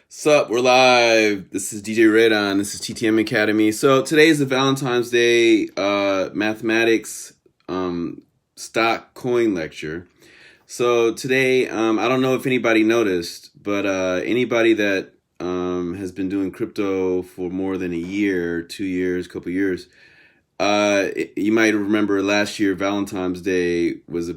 Sup, we're live. This is DJ Redon. This is TTM Academy. So today is the Valentine's Day mathematics stock coin lecture. So today, I don't know if anybody noticed, but anybody that has been doing crypto for more than a year, 2 years, couple years, you might remember last year Valentine's Day was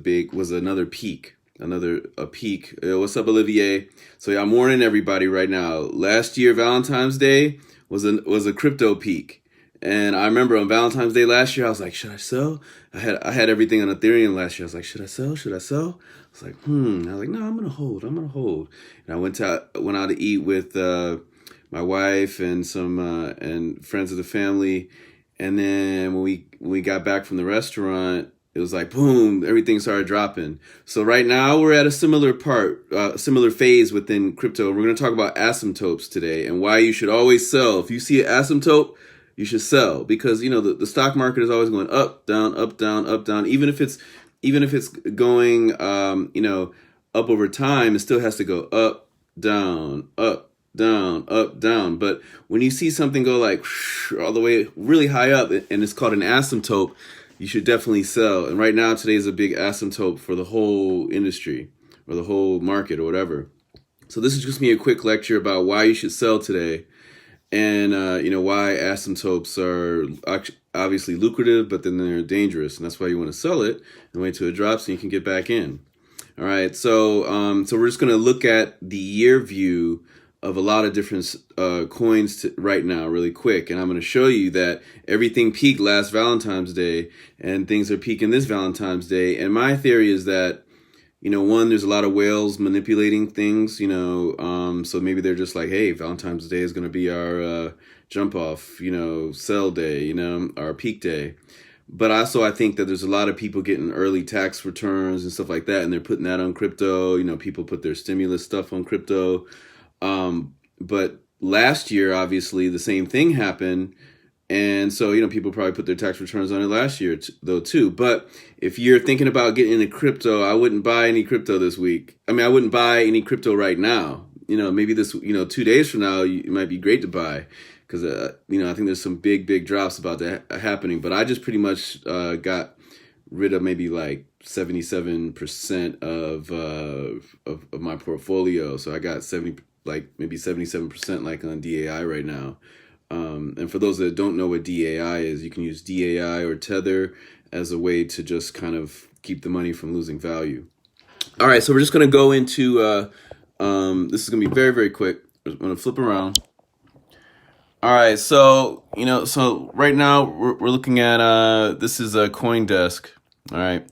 another peak. A peak. What's up, Olivier? So yeah, I'm warning everybody right now. Last year Valentine's Day was a crypto peak, and I remember on Valentine's Day last year I was like, should I sell? I had everything on Ethereum last year. I was like, should I sell? Should I sell? I was like, I was like, no, I'm gonna hold. And I went out to eat with my wife and some and friends of the family, and then when we got back from the restaurant, it was like, boom, everything started dropping. So right now we're at a similar phase within crypto. We're going to talk about asymptotes today and why you should always sell. If you see an asymptote, you should sell, because the stock market is always going up, down, up, down, up, down. Even if it's going up over time, it still has to go up, down, up, down, up, down. But when you see something go like all the way really high up, and it's called an asymptote, you should definitely sell. And right now, today is a big asymptote for the whole industry or the whole market or whatever. So this is just me a quick lecture about why you should sell today, and why asymptotes are obviously lucrative, but then they're dangerous, and that's why you want to sell it and wait till it drops and you can get back in. All right, so we're just going to look at the year view of a lot of different coins right now really quick, and I'm going to show you that everything peaked last Valentine's Day and things are peaking this Valentine's Day. And my theory is that one, there's a lot of whales manipulating things, so maybe they're just like, hey, Valentine's Day is going to be our jump off, sell day, our peak day. But also I think that there's a lot of people getting early tax returns and stuff like that, and they're putting that on crypto. People put their stimulus stuff on crypto. But last year, obviously, the same thing happened. And so, people probably put their tax returns on it last year, though, too. But if you're thinking about getting into crypto, I wouldn't buy any crypto this week. I mean, I wouldn't buy any crypto right now. Maybe this, 2 days from now, it might be great to buy, because, I think there's some big drops about that happening. But I just pretty much got rid of maybe like 77% of my portfolio. So I got maybe 77% like on DAI right now. And for those that don't know what DAI is, you can use DAI or Tether as a way to just kind of keep the money from losing value. All right, so we're just going to go into, this is going to be very, very quick. I'm going to flip around. All right, so, so right now we're looking at, this is a CoinDesk. All right.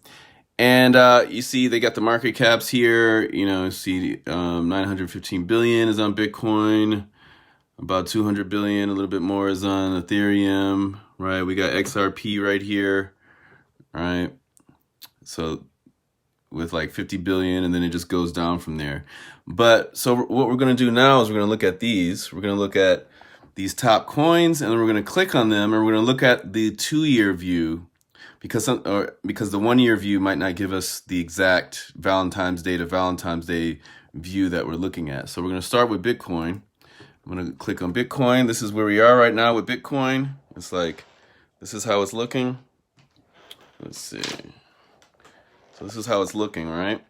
And you see they got the market caps here. See 915 billion is on Bitcoin, about 200 billion, a little bit more is on Ethereum, right? We got XRP right here, right? So with like 50 billion, and then it just goes down from there. But so what we're going to do now is we're going to look at these. We're going to look at these top coins, and then we're going to click on them, and we're going to look at the 2-year view, because the 1-year view might not give us the exact Valentine's Day to Valentine's Day view that we're looking at. So we're going to start with Bitcoin. I'm going to click on Bitcoin. This is where we are right now with Bitcoin. It's like, this is how it's looking. Let's see. So this is how it's looking, right?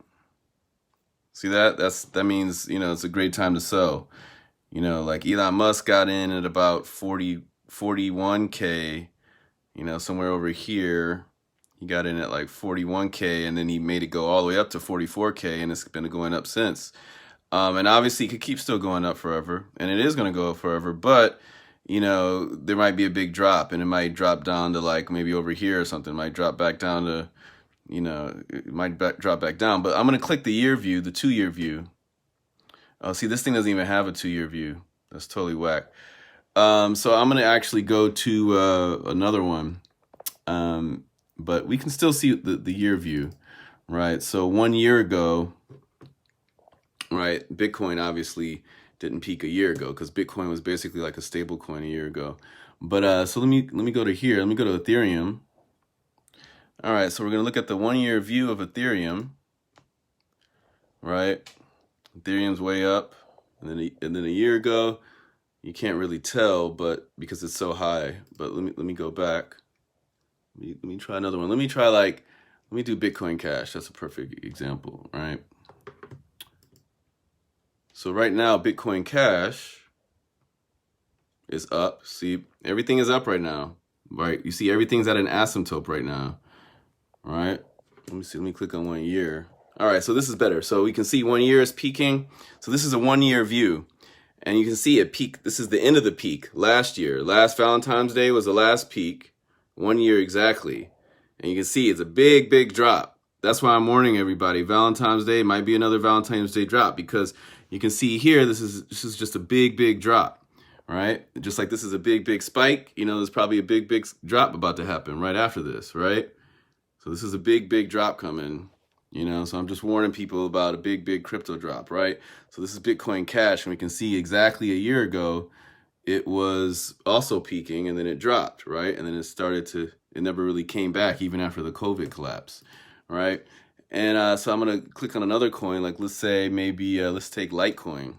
See that? That means, it's a great time to sell. Like Elon Musk got in at about 41K. Somewhere over here, he got in at like 41K, and then he made it go all the way up to 44K, and it's been going up since. And obviously it could keep still going up forever, and it is going to go up forever, but, there might be a big drop, and it might drop down to like maybe over here or something. It might drop back down to, it might drop back down. But I'm going to click the year view, the 2-year view. Oh, see, this thing doesn't even have a 2-year view. That's totally whack. So I'm going to actually go to another one, but we can still see the year view, right? So 1 year ago, right, Bitcoin obviously didn't peak a year ago, because Bitcoin was basically like a stable coin a year ago. But so let me go to here. Let me go to Ethereum. All right, so we're going to look at the 1-year view of Ethereum, right? Ethereum's way up. and then a year ago, you can't really tell, but because it's so high. But let me go back. Let me try another one. Let me do Bitcoin Cash. That's a perfect example, right? So right now, Bitcoin Cash is up. See, everything is up right now, right? You see everything's at an asymptote right now, all right? Let me see, let me click on 1 year. All right, so this is better. So we can see 1 year is peaking. So this is a 1 year view. And you can see it peak. This is the end of the peak last year. Last Valentine's Day was the last peak, 1 year exactly. And you can see it's a big, big drop. That's why I'm warning everybody. Valentine's Day might be another Valentine's Day drop, because you can see here, this is just a big, big drop, right? Just like this is a big, big spike, you know, there's probably a big, big drop about to happen right after this, right? So this is a big, big drop coming, you know, so I'm just warning people about a big, big crypto drop, right? So this is Bitcoin Cash, and we can see exactly a year ago, it was also peaking, and then it dropped, right? And then it never really came back even after the COVID collapse, right? And so I'm going to click on another coin, like let's say maybe, let's take Litecoin.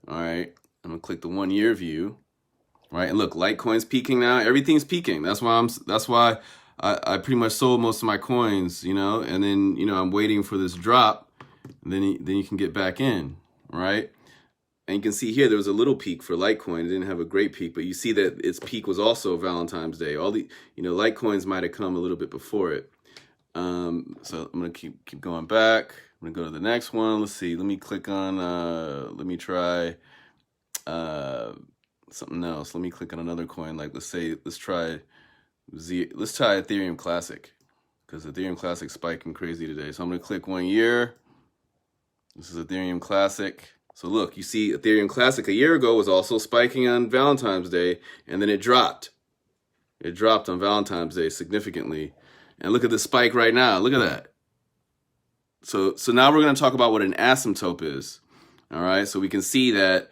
All right, I'm going to click the 1 year view, right? And look, Litecoin's peaking now. Everything's peaking. That's why I pretty much sold most of my coins, you know, and then, you know, I'm waiting for this drop, and then you can get back in, right? And you can see here, there was a little peak for Litecoin. It didn't have a great peak, but you see that its peak was also Valentine's Day. All the, you know, Litecoins might have come a little bit before it. So I'm going to keep going back. I'm going to go to the next one. Let's see. Let me click on, let me try something else. Let me click on another coin. Like let's try Ethereum Classic, because Ethereum Classic spiking crazy today. So I'm going to click 1 year. This is Ethereum Classic. So look, you see Ethereum Classic a year ago was also spiking on Valentine's Day, and then it dropped. It dropped on Valentine's Day significantly. And look at the spike right now. Look at that. So now we're going to talk about what an asymptote is. All right. So we can see that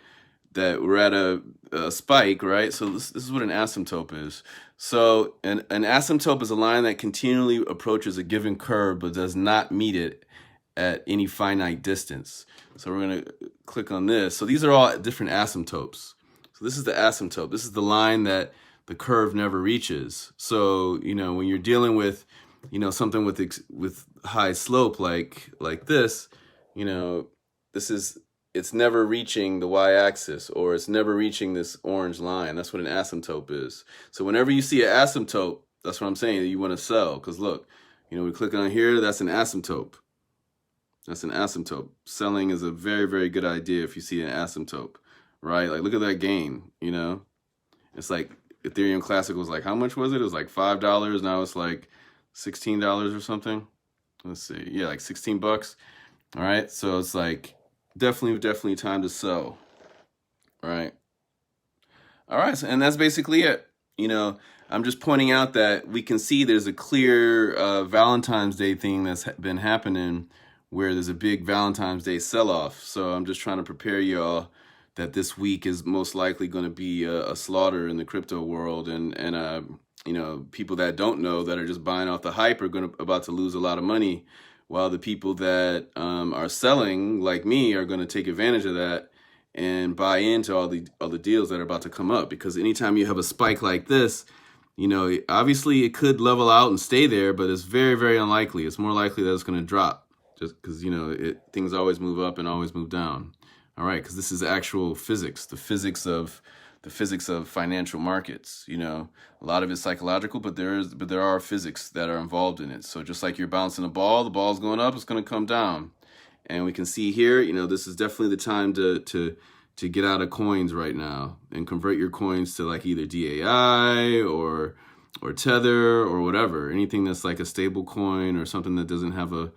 we're at a spike, right? So this is what an asymptote is. So an asymptote is a line that continually approaches a given curve but does not meet it at any finite distance. So we're going to click on this. So these are all different asymptotes. So this is the asymptote. This is the line that the curve never reaches. So, you know, when you're dealing with, you know, something with high slope like this, you know, it's never reaching the y-axis, or it's never reaching this orange line. That's what an asymptote is. So whenever you see an asymptote, that's what I'm saying, that you want to sell. Because look, you know, we click on here, that's an asymptote. That's an asymptote. Selling is a very, very good idea if you see an asymptote, right? Like, look at that gain, you know? It's like Ethereum Classic was like, how much was it? It was like $5. Now it's like $16 or something. Let's see. Yeah, like 16 bucks. All right. So it's like definitely time to sell. All right. All right. So, and that's basically it. You know, I'm just pointing out that we can see there's a clear Valentine's Day thing that's been happening, where there's a big Valentine's Day sell-off. So I'm just trying to prepare y'all that this week is most likely going to be a slaughter in the crypto world, and you know, people that don't know, that are just buying off the hype, are about to lose a lot of money, while the people that are selling, like me, are going to take advantage of that and buy into all the deals that are about to come up. Because anytime you have a spike like this, you know, obviously it could level out and stay there, but it's very, very unlikely. It's more likely that it's going to drop, just because, you know, things always move up and always move down. All right, because this is actual physics, the physics of financial markets. You know, a lot of it's psychological, but there are physics that are involved in it. So just like you're bouncing a ball, the ball's going up, it's going to come down. And we can see here, you know, this is definitely the time to get out of coins right now and convert your coins to like either DAI or Tether or whatever, anything that's like a stable coin or something that doesn't have a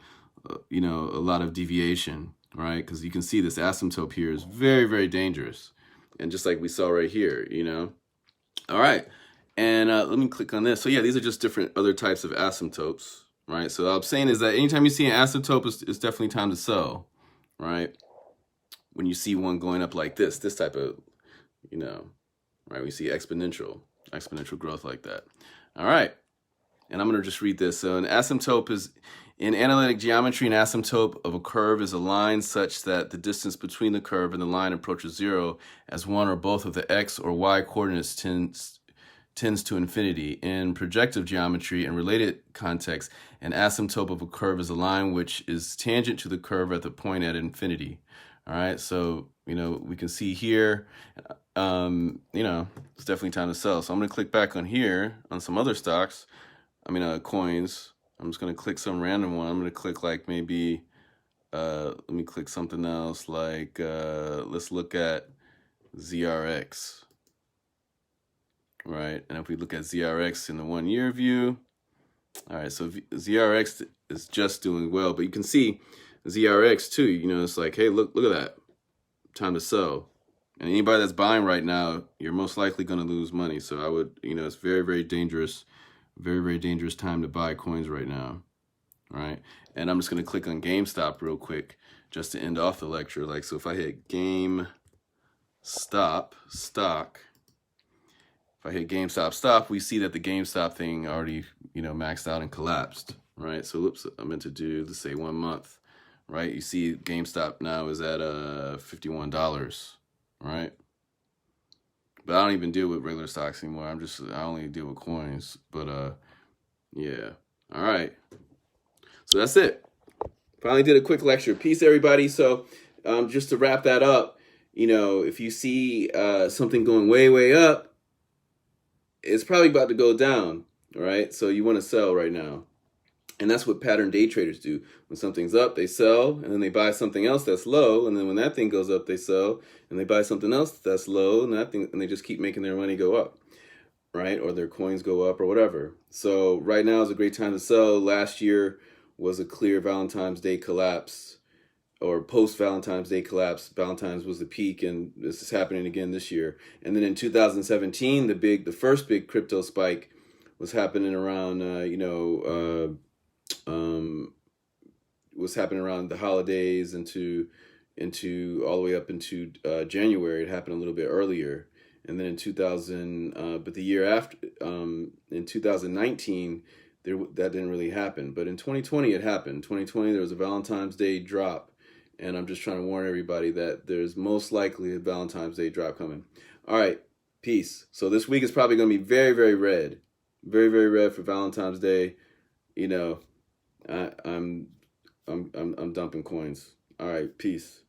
lot of deviation, right? Because you can see this asymptote here is very, very dangerous. And just like we saw right here, you know. All right. And let me click on this. So yeah, these are just different other types of asymptotes, right? So what I'm saying is that anytime you see an asymptote, it's definitely time to sell, right? When you see one going up like this type of, you know, right? We see exponential growth like that. All right. And I'm going to just read this. So an asymptote In analytic geometry, an asymptote of a curve is a line such that the distance between the curve and the line approaches zero as one or both of the x or y coordinates tends to infinity. In projective geometry and related contexts, an asymptote of a curve is a line which is tangent to the curve at the point at infinity. All right, so, we can see here, it's definitely time to sell. So I'm going to click back on here on some other stocks, coins. I'm just going to click some random one. I'm going to click like maybe, let me click something else like, let's look at ZRX. Right, and if we look at ZRX in the 1 year view, all right, so ZRX is just doing well, but you can see ZRX too, it's like, hey, look at that, time to sell. And anybody that's buying right now, you're most likely going to lose money. So I would, it's very, very dangerous, very, very dangerous time to buy coins right now. All right, and I'm just going to click on GameStop real quick just to end off the lecture. Like, so if I hit GameStop stock, if I hit GameStop stop, we see that the GameStop thing already, maxed out and collapsed, right? So, oops, I meant to do, let's say 1 month, right? You see GameStop now is at $51, right? But I don't even deal with regular stocks anymore. I only deal with coins. But yeah. All right. So that's it. Finally did a quick lecture. Peace, everybody. So just to wrap that up, if you see something going way, way up, it's probably about to go down, all right? So you want to sell right now. And that's what pattern day traders do. When something's up, they sell, and then they buy something else that's low, and then when that thing goes up, they sell, and they buy something else that's low, and they just keep making their money go up, right? Or their coins go up or whatever. So right now is a great time to sell. Last year was a clear Valentine's Day collapse, or post-Valentine's Day collapse. Valentine's was the peak, and this is happening again this year. And then in 2017, the first big crypto spike was happening around, was happening around the holidays into all the way up into January. It happened a little bit earlier. And then in but the year after, in 2019, that didn't really happen. But in 2020, it happened. 2020, there was a Valentine's Day drop. And I'm just trying to warn everybody that there's most likely a Valentine's Day drop coming. All right, peace. So this week is probably going to be very, very red. Very, very red for Valentine's Day. I'm dumping coins. All right, peace.